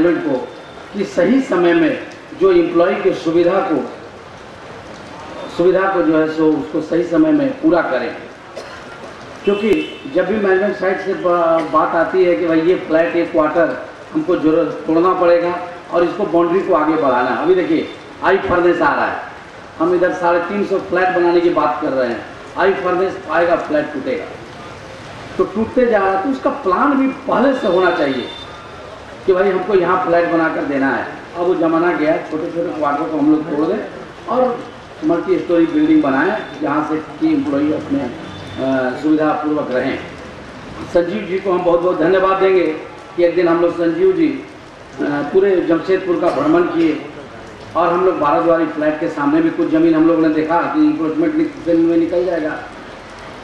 Management को कि सही समय में जो एम्प्लॉय की सुविधा को जो है सो उसको सही समय में पूरा करें। क्योंकि जब भी मैनेजमेंट साइड से बात आती है कि भाई ये फ्लैट, ये क्वार्टर हमको जरूरत तोड़ना पड़ेगा और इसको बाउंड्री को आगे बढ़ाना है। अभी देखिए आई फर्नेस आ रहा है, हम इधर 350 फ्लैट बनाने की बात कर रहे हैं। आई फर्नेस आएगा, फ्लैट टूटेगा, तो टूटते जा रहा है। तो उसका प्लान भी पहले से होना चाहिए कि भाई हमको यहाँ फ्लैट बनाकर देना है। अब वो ज़माना गया, छोटे छोटे क्वार्टर को हम लोग तोड़ दें और मल्टी स्टोरी बिल्डिंग बनाएं जहाँ से कि एम्प्लॉई अपने सुविधापूर्वक रहें। संजीव जी को हम बहुत बहुत धन्यवाद देंगे कि एक दिन हम लोग संजीव जी पूरे जमशेदपुर का भ्रमण किए और हम लोग भारतवारी फ्लैट के सामने भी कुछ ज़मीन हम लोगों ने देखा कि इंक्रोचमेंट में निकल जाएगा।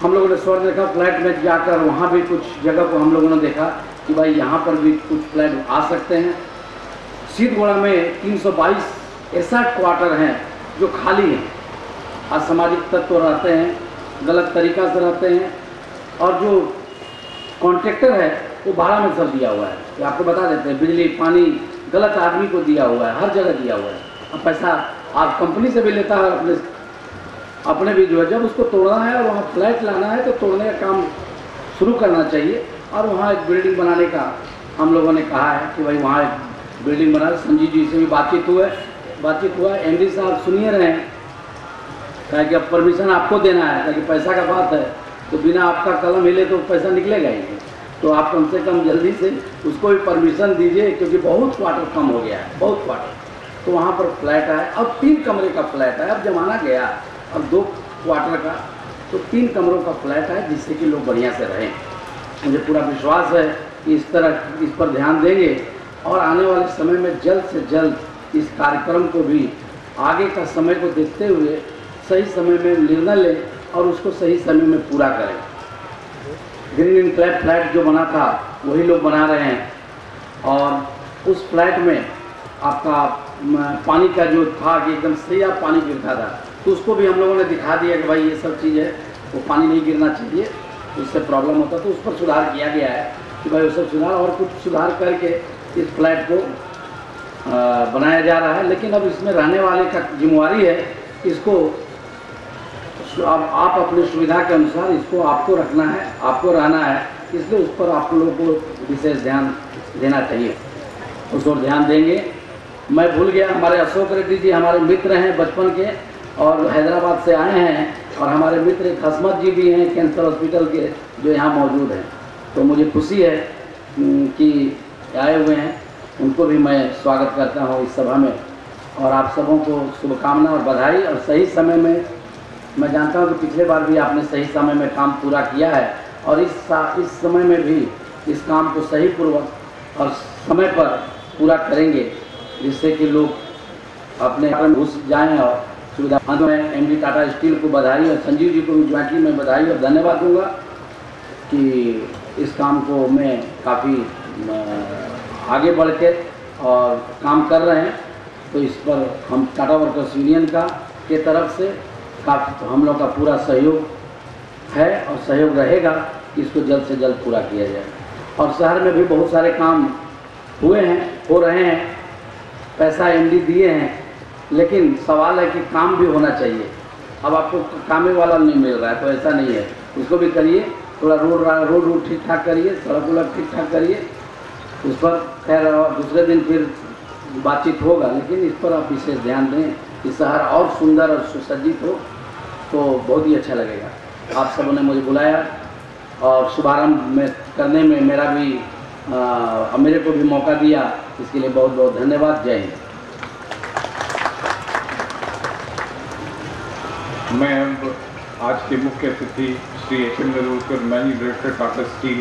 हम लोगों ने स्वर्ण देखा फ्लैट में जाकर, वहाँ भी कुछ जगह को हम लोगों ने देखा कि भाई यहाँ पर भी कुछ फ्लैट आ सकते हैं। सीधगोड़ा में 322 ऐसा क्वार्टर हैं जो खाली हैं। असामाजिक तत्व रहते हैं, गलत तरीका से रहते हैं और जो कॉन्ट्रैक्टर है वो भाड़ा में सब दिया हुआ है। ये आपको बता देते हैं, बिजली पानी गलत आदमी को दिया हुआ है, हर जगह दिया हुआ है। अब पैसा आप कंपनी से भी लेता है, अपने भी जो है जब उसको तोड़ना है और वहाँ फ्लैट लाना है तो तोड़ने का काम शुरू करना चाहिए। और वहाँ एक बिल्डिंग बनाने का हम लोगों ने कहा है कि भाई वहाँ एक बिल्डिंग बना। संजीव जी से भी बातचीत हुआ है। एमडी साहब सुनिए रहे हैं, कहा कि अब परमिशन आपको देना है, ताकि पैसा का बात है तो बिना आपका कलम हिले तो पैसा निकलेगा ही नहीं। तो आप कम से कम जल्दी से उसको भी परमिशन दीजिए, क्योंकि बहुत क्वार्टर कम हो गया है, बहुत क्वार्टर। तो वहाँ पर फ्लैट आए, अब 3 कमरे का फ्लैट है। अब जमाना गया, अब 2 क्वार्टर का तो 3 कमरों का फ्लैट है, जिससे कि लोग बढ़िया से रहें। मुझे पूरा विश्वास है कि इस पर ध्यान देंगे और आने वाले समय में जल्द से जल्द इस कार्यक्रम को भी आगे का समय को देखते हुए सही समय में निर्णय लें और उसको सही समय में पूरा करें। ग्रीन इनक्लेव फ्लैट जो बना था वही लोग बना रहे हैं और उस फ्लैट में आपका पानी का जो था कि एकदम सही आप पानी गिरता था, तो उसको भी हम लोगों ने दिखा दिया कि भाई ये सब चीज़ है, वो पानी नहीं गिरना चाहिए, उससे प्रॉब्लम होता। तो उस पर सुधार किया गया है कि भाई वो सब सुधार और कुछ सुधार करके इस फ्लैट को बनाया जा रहा है। लेकिन अब इसमें रहने वाले का जिम्मेवारी है, इसको अब आप अपनी सुविधा के अनुसार इसको आपको रखना है, आपको रहना है, इसलिए उस पर आप लोगों को विशेष ध्यान देना चाहिए, उस पर ध्यान देंगे। मैं भूल गया, हमारे अशोक रेड्डी जी हमारे मित्र हैं बचपन के और हैदराबाद से आए हैं, और हमारे मित्र हसमत जी भी हैं कैंसर हॉस्पिटल के, जो यहाँ मौजूद हैं। तो मुझे खुशी है कि आए हुए हैं, उनको भी मैं स्वागत करता हूँ इस सभा में। और आप सबों को शुभकामना और बधाई। और सही समय में, मैं जानता हूँ कि पिछले बार भी आपने सही समय में काम पूरा किया है और इस समय में भी इस काम को सही पूर्वक और समय पर पूरा करेंगे, जिससे कि लोग अपने घुस जाएँ और सुविधा। मैं एमडी टाटा स्टील को बधाई और संजीव जी को भी ज्वाइंटली मैं बधाई और धन्यवाद दूंगा कि इस काम को मैं काफ़ी आगे बढ़ के और काम कर रहे हैं। तो इस पर हम टाटा वर्कर्स यूनियन के तरफ से काफ़ी हम लोग का पूरा सहयोग है और सहयोग रहेगा कि इसको जल्द से जल्द पूरा किया जाए। और शहर में भी बहुत सारे काम हुए हैं, हो रहे हैं, पैसा एमडी दिए हैं, लेकिन सवाल है कि काम भी होना चाहिए। अब आपको कामे वाला नहीं मिल रहा है तो ऐसा नहीं है, उसको भी करिए, थोड़ा रोड ठीक ठाक करिए, सड़क ठीक ठाक करिए। उस पर खैर दूसरे दिन फिर बातचीत होगा, लेकिन इस पर आप विशेष ध्यान दें कि शहर और सुंदर और सुसज्जित हो तो बहुत ही अच्छा लगेगा। आप सबों ने मुझे बुलाया और शुभारंभ में करने में मेरे को भी मौका दिया, इसके लिए बहुत बहुत धन्यवाद। जय हिंद। मैं अब आज के मुख्य अतिथि Shri H M. Nerulkar, managing director Tata steel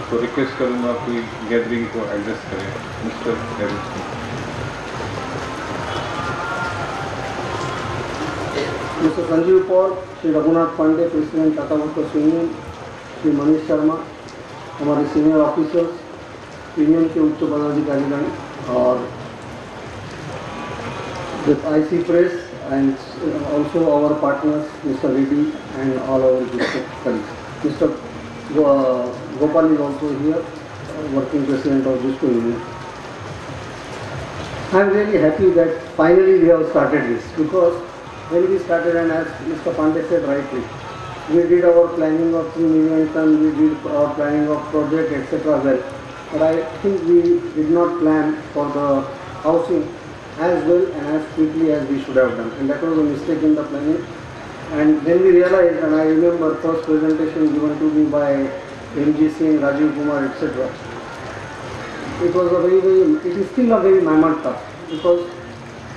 को रिक्वेस्ट करूंगा कि गैदरिंग को एड्रेस करें। Mister Nerulkar. Mister Sanjeev Paul, Shri Raghunath Pandey, president Tata workers union, Shri Manish Sharma, हमारे सीनियर ऑफिसर्स, यूनियन के उच्च पदाधिकारीगण और IC press and also our partners, Mr. Reddy and all our colleagues. Mr. Gopal is also here, working president of Disco Union. I am really happy that finally we have started this, because when we started, and as Mr. Pandey said rightly, we did our planning of 3 million ton, we did our planning of project, etc. well. But I think we did not plan for the housing as well and as quickly as we should have done. And that was a mistake in the planning. And then we realized, and I remember first presentation given to me by MG Singh, Rajiv Kumar, etc. It was a it is still a very mammoth task, because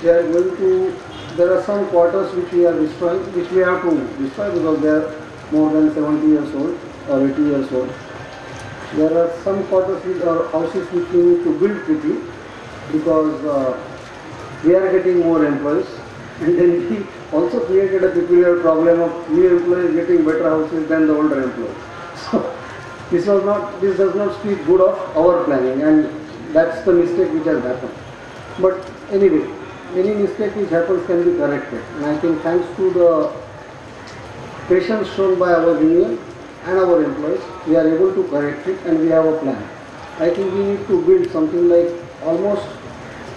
there are some quarters which we are destroying, which we have to destroy because they are more than 70 years old or 80 years old. There are some quarters which are houses which we need to build quickly, because we are getting more employees, and then we also created a peculiar problem of new employees getting better houses than the older employees. So this does not speak good of our planning, and that's the mistake which has happened. But anyway, any mistake which happens can be corrected, and I think thanks to the patience shown by our union and our employees, we are able to correct it, and we have a plan. I think we need to build something like almost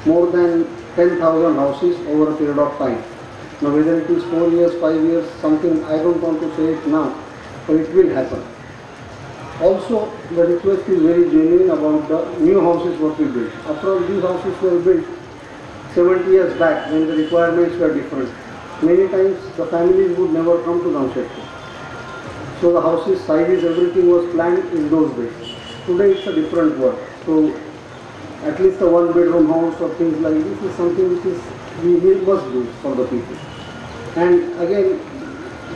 more than 10,000 houses over a period of time. Now whether it is 4 years, 5 years, something, I don't want to say it now, but it will happen. Also, the request is very genuine about the new houses what we built. After all, these houses were built 70 years back when the requirements were different. Many times the families would never come to Jamshedpur. So the houses, sizes, everything was planned in those days. Today it's a different world. So at least a 1-bedroom house or things like this is something which is we must do for the people. And again,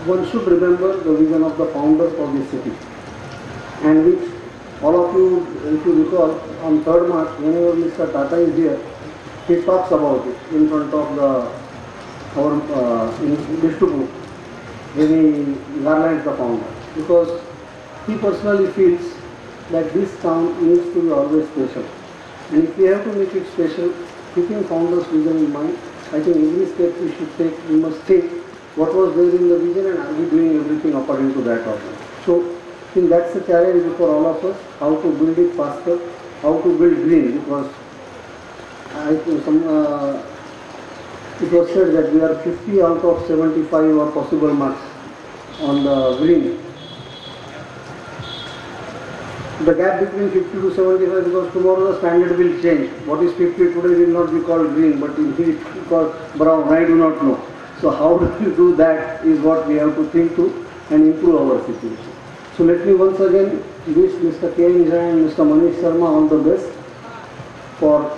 one should remember the vision of the founders of this city, and which all of you, if you recall, on 3rd March, whenever Mr. Tata is here, he talks about it in front of in Vishnu, when he garlands the founder, because he personally feels that this town needs to be always special. And if we have to make it special, keeping founders' vision in mind, I think every step we should take, we must think what was there in the vision and are we doing everything according to that also. So I think that's the challenge before all of us, how to build it faster, how to build green, because I think it was said that we are 50 out of 75 or possible marks on the green. The gap between 50 to 75, because tomorrow the standard will change. What is 50 today will not be called green, but it will be called brown. I do not know. So how do we do that is what we have to think to and improve our situation. So let me once again wish Mr. K. N. Jha and Mr. Manish Sharma all the best for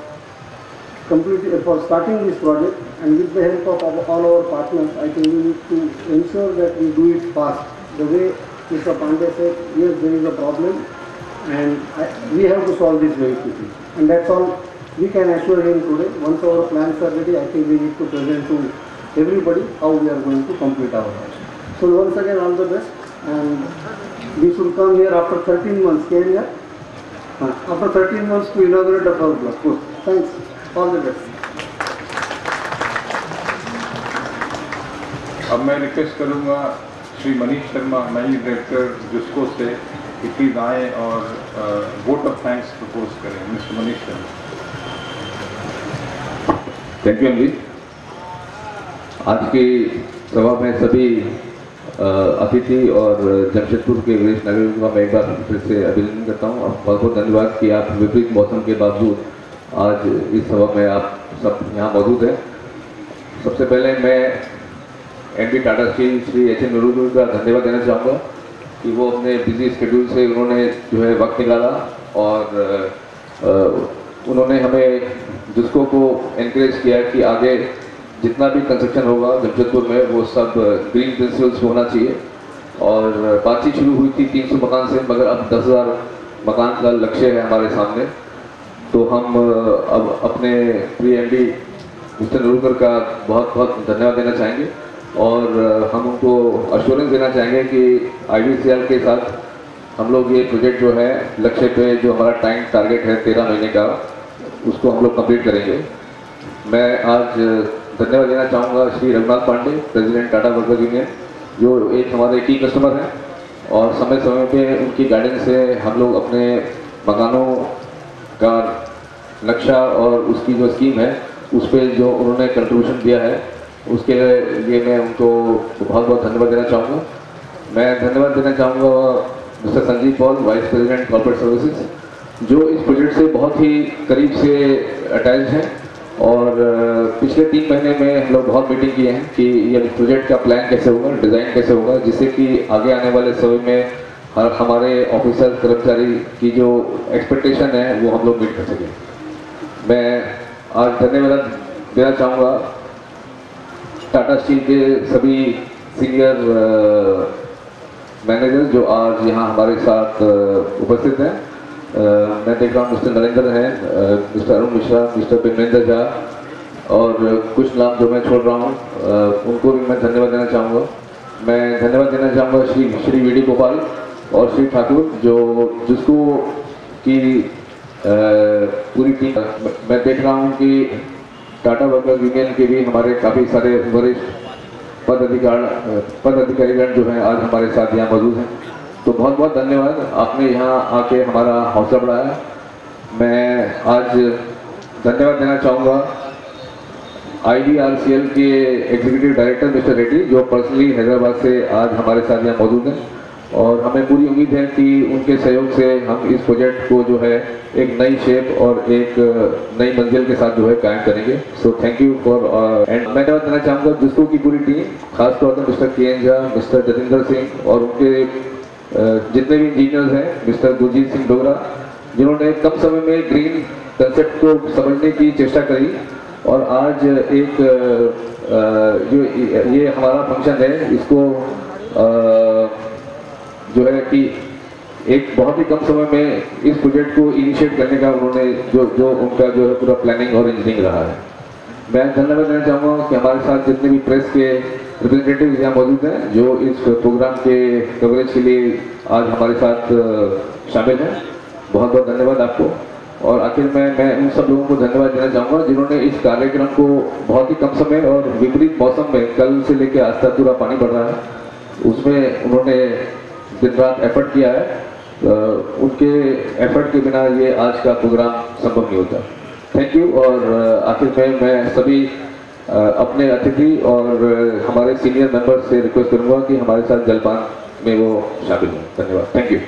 starting this project, and with the help of all our partners, I think we need to ensure that we do it fast. The way Mr. Pandey said, yes, there is a problem, and we have to solve this very quickly. And that's all we can assure him today. Once our plans are ready, I think we need to present to everybody how we are going to complete our house. So once again, all the best, and we should come here after 13 months. Came here after 13 months to inaugurate the first block. Good. Thanks. All the best. अब मैं request करूंगा Shri Manish Sharma, managing director JUSCO से, कि please आए और vote of thanks propose करें। Mister Manish Sharma. Thank you MG. आज की सभा में सभी अतिथि और जमशेदपुर के वरिष्ठ नागरिकों का मैं एक बार फिर से अभिनंदन करता हूँ, और बहुत बहुत धन्यवाद कि आप विपरीत मौसम के बावजूद आज इस सभा में आप सब यहाँ मौजूद हैं। सबसे पहले मैं MD Tata steel Shri H N. Narur का धन्यवाद देना चाहूँगा कि वो अपने बिजी शेड्यूल से उन्होंने जो है वक्त निकाला, और उन्होंने हमें जिसको को एनकरेज किया कि आगे जितना भी कंस्ट्रक्शन होगा जमशेदपुर में वो सब ग्रीन प्रिंसिपल्स होना चाहिए। और बातचीत शुरू हुई थी 300 मकान से, मगर अब 10,000 मकान का लक्ष्य है हमारे सामने। तो हम अब अपने प्रिय एमडी मिस्टर नरूकर का बहुत बहुत धन्यवाद देना चाहेंगे, और हम उनको अश्योरेंस देना चाहेंगे कि IDCL के साथ हम लोग ये प्रोजेक्ट जो है लक्ष्य पे जो हमारा टाइम टारगेट है 13 महीने का, उसको हम लोग कंप्लीट करेंगे। मैं आज धन्यवाद देना चाहूँगा Shri Raghunath Pandey, president Tata workers union, जो एक हमारे की कस्टमर हैं, और समय समय पे उनकी गाइडेंस से हम लोग अपने मकानों का नक्शा और उसकी जो स्कीम है उस पर जो उन्होंने कंट्रीब्यूशन दिया है उसके लिए मैं उनको बहुत बहुत धन्यवाद देना चाहूँगा। मैं धन्यवाद देना चाहूँगा mister Sanjeev Paul, vice president corporate services, जो इस प्रोजेक्ट से बहुत ही करीब से अटैच हैं और पिछले 3 महीने में हम लोग बहुत मीटिंग किए हैं कि ये प्रोजेक्ट का प्लान कैसे होगा, डिज़ाइन कैसे होगा, जिससे कि आगे आने वाले समय में हमारे ऑफिसर कर्मचारी की जो एक्सपेक्टेशन है वो हम लोग मीट कर सकें। मैं आज धन्यवाद देना चाहूँगा टाटा स्टील के सभी सीनियर मैनेजर जो आज यहाँ हमारे साथ उपस्थित हैं। मैं देख रहा हूँ मिस्टर नरेंद्र हैं, मिस्टर अरुण मिश्रा, मिस्टर बिमलेंद्र झा और कुछ नाम जो मैं छोड़ रहा हूँ उनको भी मैं धन्यवाद देना चाहूँगा। मैं धन्यवाद देना चाहूँगा श्री वी डी गोपाल और श्री ठाकुर जिसको की पूरी टीम। मैं देख रहा हूँ कि टाटा वर्कर्स यूनियन के भी हमारे काफ़ी सारे वरिष्ठ पदाधिकारीगण जो हैं आज हमारे साथ यहाँ मौजूद हैं। तो बहुत बहुत धन्यवाद, आपने यहाँ आके हमारा हौसला बढ़ाया। मैं आज धन्यवाद देना चाहूँगा IDRCL के एग्जीक्यूटिव डायरेक्टर मिस्टर रेड्डी जो पर्सनली हैदराबाद से आज हमारे साथ यहाँ मौजूद हैं और हमें पूरी उम्मीद है कि उनके सहयोग से हम इस प्रोजेक्ट को जो है एक नई शेप और एक नई मंजिल के साथ जो है कायम करेंगे। So thank you for and मैं धन्यवाद देना चाहूँगा जिसको की पूरी टीम, खासतौर पर mister KN Jha, mister Jatinder Singh और उनके जितने भी इंजीनियर्स हैं, मिस्टर गुरजीत सिंह डोगरा, जिन्होंने कम समय में ग्रीन कंसेप्ट को समझने की चेष्टा करी और आज एक जो ये हमारा फंक्शन है इसको जो है कि एक बहुत ही कम समय में इस प्रोजेक्ट को इनिशिएट करने का उन्होंने जो उनका जो है पूरा प्लानिंग और इंजीनियरिंग रहा है। मैं धन्यवाद देना चाहूँगा कि हमारे साथ जितने भी प्रेस के रिप्रेजेंटेटिव यहाँ मौजूद हैं जो इस प्रोग्राम के कवरेज के लिए आज हमारे साथ शामिल हैं। बहुत बहुत धन्यवाद आपको। और आखिर में मैं उन सब लोगों को धन्यवाद देना चाहूँगा जिन्होंने इस कार्यक्रम को बहुत ही कम समय और विपरीत मौसम में कल से लेकर आज तक पूरा पानी पड़ रहा है उसमें उन्होंने दिन रात एफर्ट किया है। उनके एफर्ट के बिना ये आज का प्रोग्राम संभव नहीं होता। Thank you. और आखिर में मैं सभी अपने अतिथि और हमारे सीनियर मेंबर्स से रिक्वेस्ट करूंगा कि हमारे साथ जलपान में वो शामिल हों। धन्यवाद। Thank you.